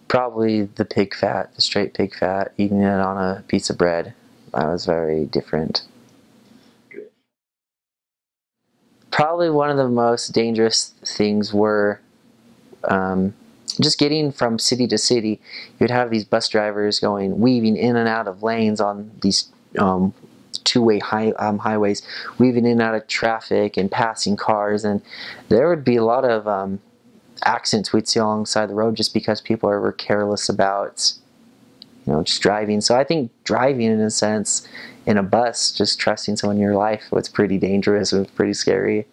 Probably the pig fat, the straight pig fat, eating it on a piece of bread. That was very different. Probably one of the most dangerous things were just getting from city to city. You'd have these bus drivers weaving in and out of lanes on these two-way highways, weaving in and out of traffic and passing cars, and there would be a lot of accidents we'd see alongside the road just because people were careless about just driving. So I think driving, in a sense, in a bus, just trusting someone in your life, was pretty dangerous. It was pretty scary.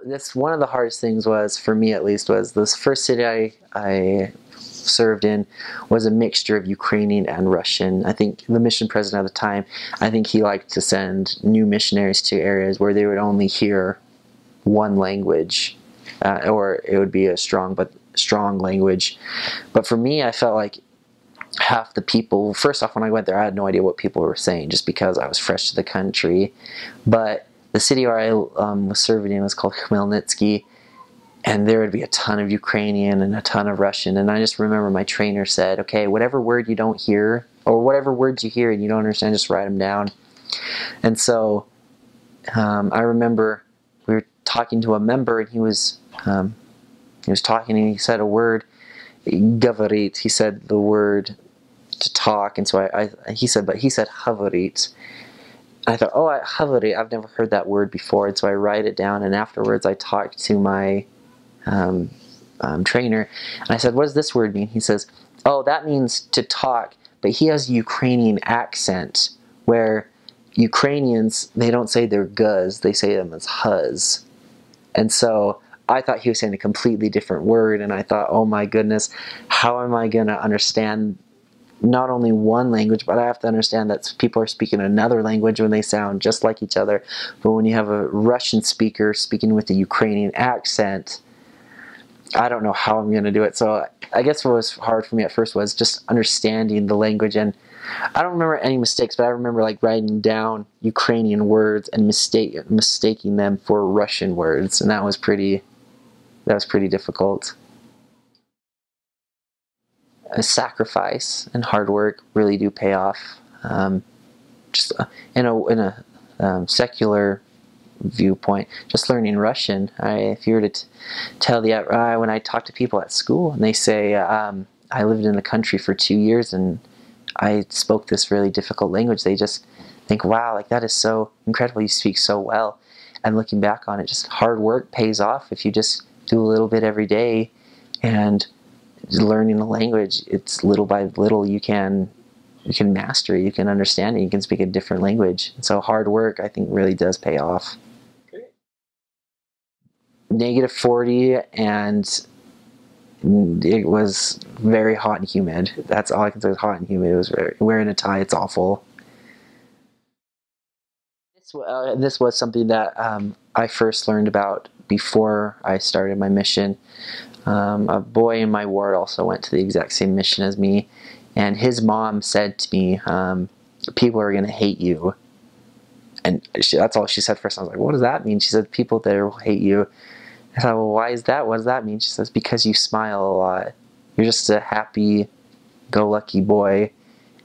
That's one of the hardest things, was for me at least, was this first city I served in was a mixture of Ukrainian and Russian. I think the mission president at the time, I think he liked to send new missionaries to areas where they would only hear one language, or it would be a strong language. But for me, I felt like half the people, first off, when I went there, I had no idea what people were saying just because I was fresh to the country. But the city where I was serving in was called Khmelnytsky, and there would be a ton of Ukrainian and a ton of Russian. And I just remember my trainer said, okay, whatever word you don't hear, or whatever words you hear and you don't understand, just write them down. And so I remember we were talking to a member, and he was talking, and he said a word, говорит. He said the word to talk, and so he said говорит. I thought, oh, говорит, I've never heard that word before, and so I write it down. And afterwards, I talked to my trainer, and I said, what does this word mean? He says, oh, that means to talk, but he has a Ukrainian accent, where Ukrainians, they don't say their guz, they say them as huz. And so I thought he was saying a completely different word, and I thought, oh my goodness, how am I going to understand not only one language, but I have to understand that people are speaking another language when they sound just like each other. But when you have a Russian speaker speaking with a Ukrainian accent, I don't know how I'm going to do it. So I guess what was hard for me at first was just understanding the language. And I don't remember any mistakes, but I remember like writing down Ukrainian words and mistaking them for Russian words, and that was pretty difficult. A sacrifice and hard work really do pay off. Just in a secular viewpoint, just learning Russian. If you were to tell when I talk to people at school, and they say I lived in the country for 2 years and I spoke this really difficult language, they just think, wow, like that is so incredible, you speak so well. And looking back on it, just hard work pays off if you just do a little bit every day. And learning a language, it's little by little you can master it, you can understand it, you can speak a different language. And so hard work, I think, really does pay off. -40, and it was very hot and humid. That's all I can say, is hot and humid. It was wearing a tie, it's awful. This was something that I first learned about before I started my mission. A boy in my ward also went to the exact same mission as me, and his mom said to me, people are going to hate you. And that's all she said first. I was like, what does that mean? She said, people there will hate you. I thought, well, why is that? What does that mean? She says, because you smile a lot. You're just a happy-go-lucky boy,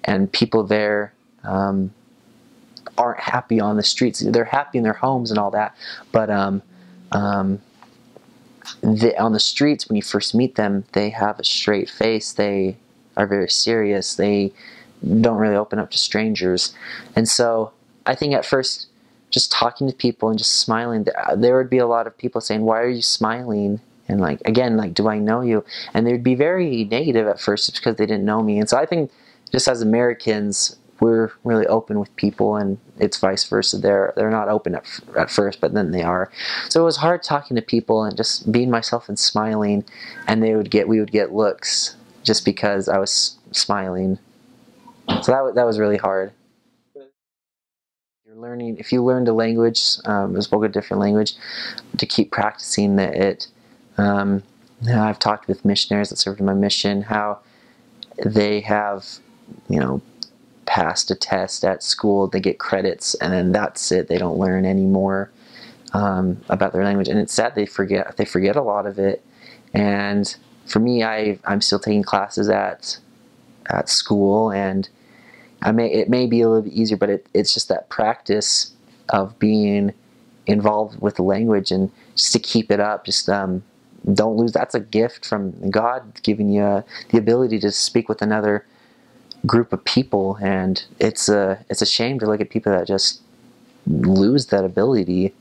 and people there aren't happy on the streets. They're happy in their homes and all that, but on the streets, when you first meet them, they have a straight face. They are very serious. They don't really open up to strangers. And so I think at first, just talking to people and just smiling, there would be a lot of people saying, why are you smiling? And like, again, like, do I know you? And they'd be very negative at first just because they didn't know me. And so I think just as Americans, we're really open with people, and it's vice versa. They're not open at first, but then they are. So it was hard talking to people and just being myself and smiling, and we would get looks just because I was smiling. So that was really hard. If you learned a language, spoke a different language, to keep practicing it. I've talked with missionaries that served in my mission, how they have, passed a test at school, they get credits, and then that's it. They don't learn anymore about their language, and it's sad they forget a lot of it. And for me, I'm still taking classes at school, and it may be a little bit easier, but it's just that practice of being involved with the language, and just to keep it up. Just don't lose. That's a gift from God, giving you the ability to speak with another group of people, and it's a shame to look at people that just lose that ability.